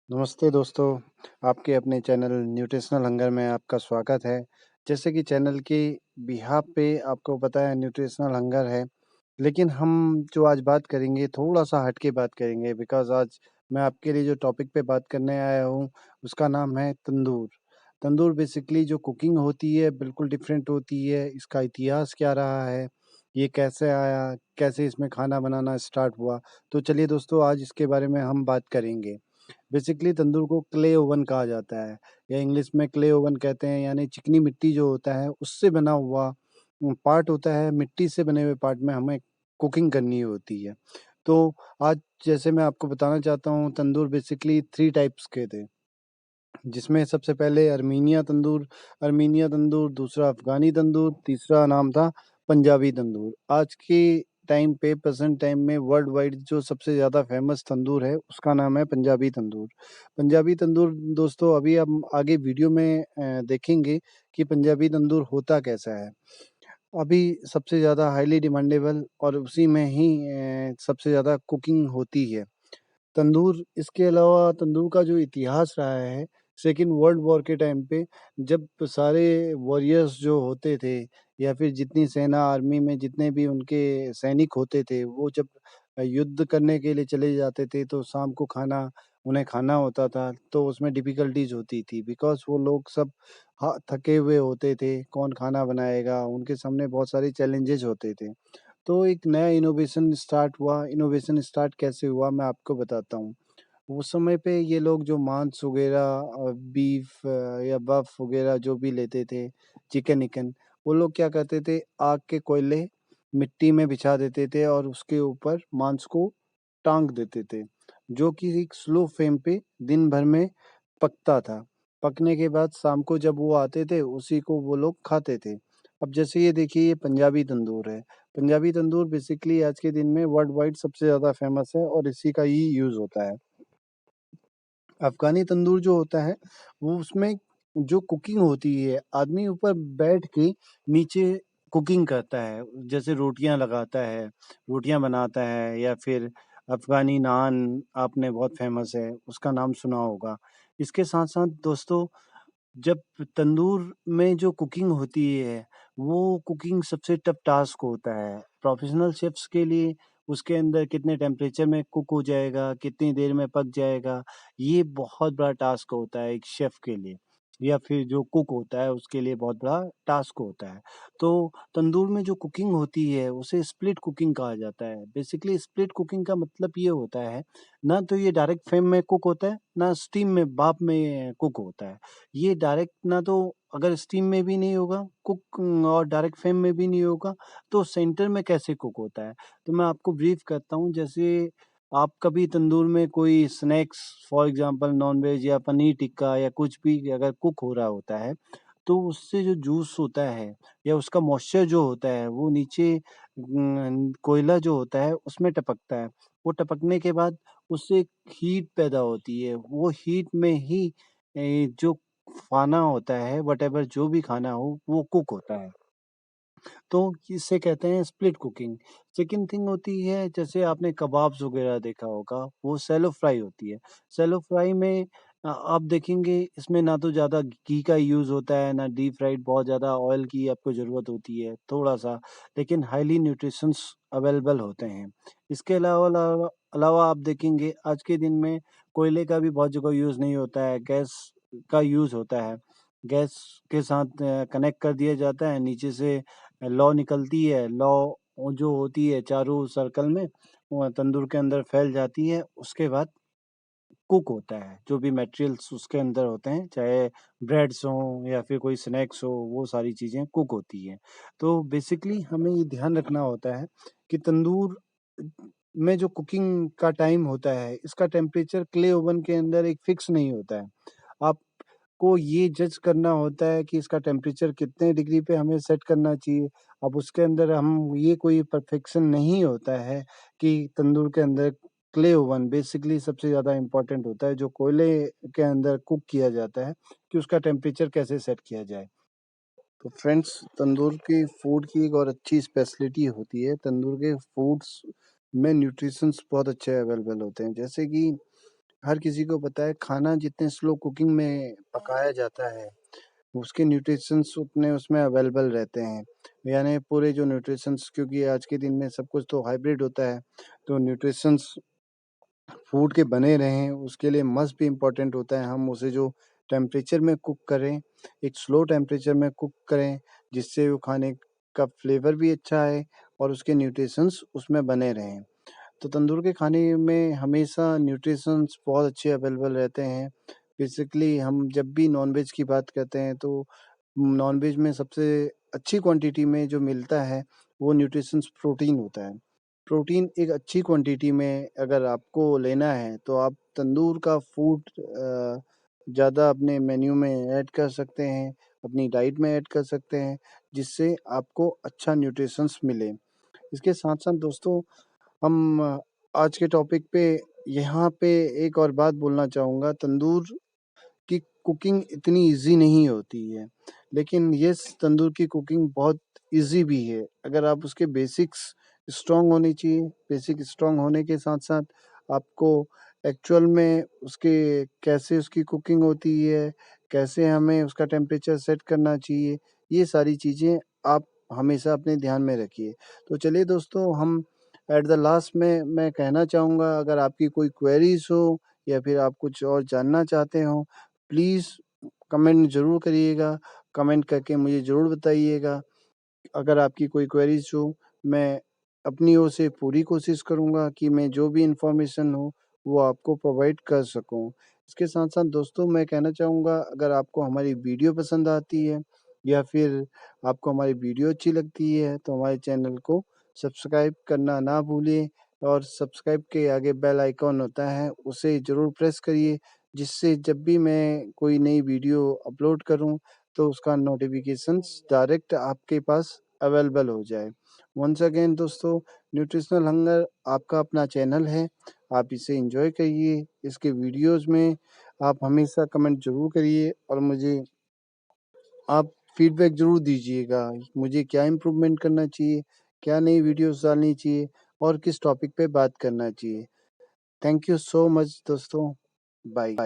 नमस्ते दोस्तों, आपके अपने चैनल न्यूट्रिशनल हंगर में आपका स्वागत है। जैसे कि चैनल के बिहाफ़ पे आपको पता है न्यूट्रिशनल हंगर है, लेकिन हम जो आज बात करेंगे थोड़ा-सा हट के बात करेंगे बिकॉज़ आज मैं आपके लिए जो टॉपिक पे बात करने आया हूँ, उसका नाम है तंदूर। तंदूर बेसिकली जो कुकिंग होती है बिल्कुल डिफरेंट होती है, इसका इतिहास क्या रहा है, ये कैसे आया, कैसे इसमें खाना बनाना स्टार्ट हुआ। तो चलिए दोस्तों आज इसके बारे में हम बात करेंगे। बेसिकली तंदूर को क्ले ओवन कहा जाता है या इंग्लिश में क्ले ओवन कहते हैं यानी चिकनी मिट्टी जो होता है उससे बना हुआ पार्ट होता है, मिट्टी से बने हुए पार्ट में हमें कुकिंग करनी होती है। तो आज जैसे मैं आपको बताना चाहता हूँ तंदूर बेसिकली 3 टाइप्स के थे, जिसमें सबसे पहले अर्मीनिया तंदूर, दूसरा अफ़गानी तंदूर, तीसरा नाम था पंजाबी तंदूर। आज के टाइम पे प्रेज़ेंट टाइम में वर्ल्ड वाइड जो सबसे ज़्यादा फ़ेमस तंदूर है, उसका नाम है पंजाबी तंदूर। पंजाबी तंदूर दोस्तों अभी हम आगे वीडियो में देखेंगे कि पंजाबी तंदूर होता कैसा है। अभी सबसे ज़्यादा हाइली डिमांडेबल और उसी में ही सबसे ज़्यादा कुकिंग होती है। तंदूर इसके अलावा तंदूर का जो इतिहास रहा है, सेकंड वर्ल्ड वॉर के टाइम पे जब सारे वॉरियर्स जो होते थे या फिर जितनी सेना आर्मी में जितने भी उनके सैनिक होते थे, वो जब युद्ध करने के लिए चले जाते थे, तो शाम को खाना उन्हें खाना होता था, तो उसमें डिफ़िकल्टीज़ होती थी बिकॉज़ वो लोग सब थके हुए होते थे, कौन खाना बनाएगा? उनके सामने बहुत सारे चैलेंजेज़ होते थे। तो एक नया इनोवेशन स्टार्ट कैसे हुआ मैं आपको बताता हूँ। उस समय पे ये लोग जो मांस वग़ैरह बीफ या बफ वग़ैरह जो भी लेते थे, चिकन-विकन, वो लोग क्या करते थे आग के कोयले मिट्टी में बिछा देते थे और उसके ऊपर मांस को टांग देते थे, जो कि एक स्लो फ्लेम पे दिन भर में पकता था। पकने के बाद शाम को जब वो आते थे, उसी को वो लोग खाते थे। अब जैसे ये देखिए ये पंजाबी तंदूर है। पंजाबी तंदूर बेसिकली आज के दिन में वर्ल्ड वाइड सबसे ज़्यादा फ़ेमस है और इसी का ही यूज़ होता है। अफ़गानी तंदूर जो होता है, वो उसमें जो कुकिंग होती है, आदमी ऊपर बैठ के नीचे कुकिंग करता है। जैसे रोटियाँ लगाता है, रोटियाँ बनाता है या फिर अफ़गानी नान आपने बहुत फ़ेमस है, उसका नाम सुना होगा। इसके साथ-साथ दोस्तों जब तंदूर में जो कुकिंग होती है, वो कुकिंग सबसे टफ टास्क होता है। प्रोफ़ेशनल शेफ़्स के लिए उसके अंदर कितने टेम्परेचर में कुक हो जाएगा, कितनी देर में पक जाएगा, ये बहुत बड़ा टास्क होता है एक शेफ़ के लिए या फिर जो कुक होता है उसके लिए बहुत बड़ा टास्क होता है। तो तंदूर में जो कुकिंग होती है उसे स्प्लिट कुकिंग कहा जाता है। बेसिकली स्प्लिट कुकिंग का मतलब ये होता है, ना तो ये डायरेक्ट फ्लेम में कुक होता है, ना स्टीम में भाप में कुक होता है। ये डायरेक्ट ना तो अगर स्टीम में भी नहीं होगा कुक और डायरेक्ट फ्लेम में भी नहीं होगा, तो सेंटर में कैसे कुक होता है? तो मैं आपको ब्रीफ करता हूँ जैसे आप कभी तंदूर में कोई स्नैक्स फॉर एग्ज़ाम्पल नॉन-वेज या पनीर टिक्का या कुछ भी अगर कुक हो रहा होता है, तो उससे जो जूस होता है या उसका मॉइस्चर जो होता है वो नीचे कोयला जो होता है उसमें टपकता है। वो टपकने के बाद उससे एक हीट पैदा होती है। वो हीट में ही जो खाना होता है व्हाटएवर जो भी खाना हो वो कुक होता है। तो इसे कहते हैं स्प्लिट कुकिंग। सेकंड थिंग होती है जैसे आपने कबाब्स वगैरह देखा होगा, वो शैलो फ्राई होती है। शैलो फ्राई में आप देखेंगे इसमें ना तो ज़्यादा घी का यूज़ होता है, ना डीप फ्राइड बहुत ज़्यादा ऑयल की आपको ज़रूरत होती है, थोड़ा-सा, लेकिन हाइली न्यूट्रिशंस अवेलेबल होते हैं। इसके अलावा अलावा अलावा आप देखेंगे आज के दिन में कोयले का भी बहुत जगह यूज़ नहीं होता है, गैस का यूज़ होता है। गैस के साथ कनेक्ट कर दिया जाता है, नीचे से लौ निकलती है, लौ वो जो होती है चारों सर्कल में वो तंदूर के अंदर फैल जाती है, उसके बाद कुक होता है। जो भी मटेरियल्स उसके अंदर होते हैं, चाहे ब्रेड्स हों या फिर कोई स्नैक्स हो, वो सारी चीज़ें कुक होती हैं। तो बेसिकली हमें ये ध्यान रखना होता है कि तंदूर में जो कुकिंग का टाइम होता है, इसका टेम्परेचर क्ले ओवन के अंदर एक फिक्स नहीं होता है। आपको ये जज करना होता है कि इसका टेम्परेचर कितने डिग्री पे हमें सेट करना चाहिए। अब उसके अंदर हम ये कोई परफेक्शन नहीं होता है कि तंदूर के अंदर क्ले ओवन बेसिकली सबसे ज़्यादा इम्पोर्टेंट होता है, जो कोयले के अंदर कुक किया जाता है कि उसका टेम्परेचर कैसे सेट किया जाए। तो फ्रेंड्स तंदूर की फूड की एक और अच्छी स्पेशलिटी होती है, तंदूर के फूड्स में न्यूट्रिशंस बहुत अच्छे अवेलेबल होते हैं। जैसे कि हर किसी को पता है खाना जितने स्लो कुकिंग में पकाया जाता है, उसके न्यूट्रिशंस उतने उसमें अवेलेबल रहते हैं। यानी पूरे जो न्यूट्रिशंस, क्योंकि आज के दिन में सब कुछ तो हाइब्रिड होता है, तो न्यूट्रिशंस फूड के बने रहें उसके लिए मस्ट भी इम्पोर्टेंट होता है हम उसे जो टेम्परेचर में कुक करें, एक स्लो टेम्परेचर में कुक करें, जिससे वो खाने का फ्लेवर भी अच्छा आए और उसके न्यूट्रिशंस उसमें बने रहें। तो तंदूर के खाने में हमेशा न्यूट्रिशंस बहुत अच्छे अवेलेबल रहते हैं। बेसिकली हम जब भी नॉन-वेज की बात करते हैं तो नॉन-वेज में सबसे अच्छी क्वांटिटी में जो मिलता है वो न्यूट्रिशंस प्रोटीन होता है। प्रोटीन एक अच्छी क्वांटिटी में अगर आपको लेना है तो आप तंदूर का फूड ज़्यादा अपने मेन्यू में ऐड कर सकते हैं, अपनी डाइट में ऐड कर सकते हैं, जिससे आपको अच्छा न्यूट्रिशंस मिले। इसके साथ-साथ दोस्तों हम आज के टॉपिक पे यहाँ पे एक और बात बोलना चाहूँगा, तंदूर की कुकिंग इतनी ईज़ी नहीं होती है, लेकिन तंदूर की कुकिंग बहुत ईज़ी भी है। अगर आप उसके बेसिक्स स्ट्रॉन्ग होने चाहिए, बेसिक स्ट्रॉन्ग होने के साथ-साथ आपको एक्चुअल में उसके कैसे उसकी कुकिंग होती है, कैसे हमें उसका टेम्परेचर सेट करना चाहिए, ये सारी चीज़ें आप हमेशा अपने ध्यान में रखिए। तो चलिए दोस्तों, हम एट द लास्ट में मैं कहना चाहूँगा, अगर आपकी कोई क्वेरीज़ हो या फिर आप कुछ और जानना चाहते हो, प्लीज़ कमेंट ज़रूर करिएगा, कमेंट करके मुझे ज़रूर बताइएगा। अगर आपकी कोई क्वेरीज़ हो, मैं अपनी ओर से पूरी कोशिश करूँगा कि मैं जो भी इन्फॉर्मेशन हो, वो आपको प्रोवाइड कर सकूँ। इसके साथ-साथ दोस्तों मैं कहना चाहूँगा, अगर आपको हमारी वीडियो पसंद आती है या फिर आपको हमारी वीडियो अच्छी लगती है, तो हमारे चैनल को सब्सक्राइब करना ना भूलिए और सब्सक्राइब के आगे बेल आइकॉन होता है, उसे ज़रूर प्रेस करिए, जिससे जब भी मैं कोई नई वीडियो अपलोड करूँ, तो उसका नोटिफ़िकेशंस डायरेक्ट आपके पास अवेलेबल हो जाए। वंस अगेन दोस्तों, न्यूट्रिशनल हंगर आपका अपना चैनल है, आप इसे एन्जॉय करिए। इसके वीडियोज़ में आप हमेशा कमेंट ज़रूर करिए और मुझे आप फीडबैक ज़रूर दीजिएगा, मुझे क्या इम्प्रूवमेंट करना चाहिए, क्या नई वीडियोज़ डालनी चाहिए और किस टॉपिक पे बात करना चाहिए। थैंक यू सो मच दोस्तों, बाय।